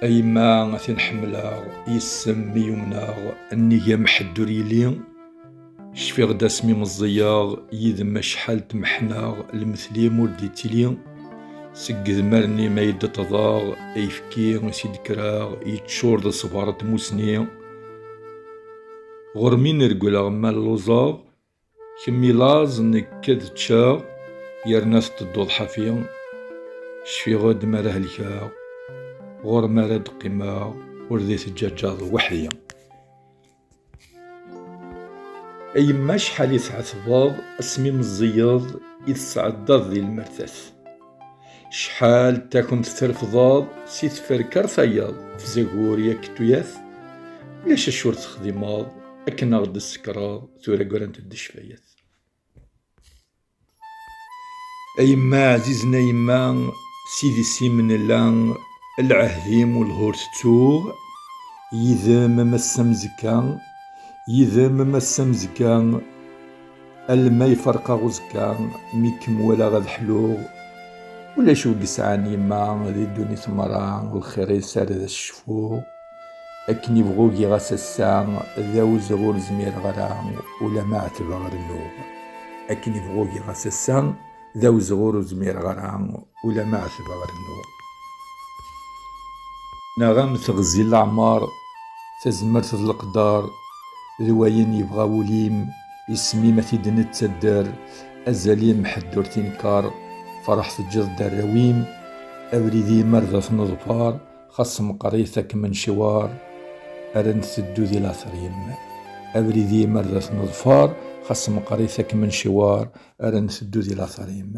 أيما تنحملا يسمي يمناغ النية محدور يلي شفي غدا سمي مزياغ يذم شحال تمحناغ المثلي مولدي تيلي سقذ مرني ما يد تضاغ يفكي سيد كراغ يتشور دا صبارة موسني غرمين رقولا مال لوزاغ كمي لاز نكد تشاغ يرناس تدوض حفيا شفي غد مراه الكاغ غور مراد قيمة ورديت الجاجاض وحديا أيما شحال يتعثباض اسمي مزياض يتسعداض ذي المرثاث شحال تاكن تترفضاض سي تفركر ثياض في زاكوريا كتوياث ليش الشور تخدماض أكنا غد السكراض ثورا قران تدشفايات أيما عزيزنا يما سيدي سيمن اللان العهديم والهور تتوغ يذا مما السمزكان يذا مما السمزكان الما يفرق غزكان ميكم ولا غد حلوغ ولا شو قسعان يما ذي الدنيا ثمران والخير يسار ذا الشفوغ أكن يبغوكي غاس السان ذا وزغور زمير غرام ولا ما عتبا غير النوغ أكن يبغوكي غاس السان ذا وزغور زمير غرام ولا ما عتبا غير النوغ نغم تغزي العمار تزمرت القدار ذواين يبغى وليم يسمي ما تيدن التدار أزالي محدور تنكار فرح تجد دراويم أوريدي مرضى نظفار خصم قريثك من شوار أرن ثدو ذي لاثريم أوريدي مرضى نظفار خصم قريثك من شوار أرن ثدو ذي لاثريم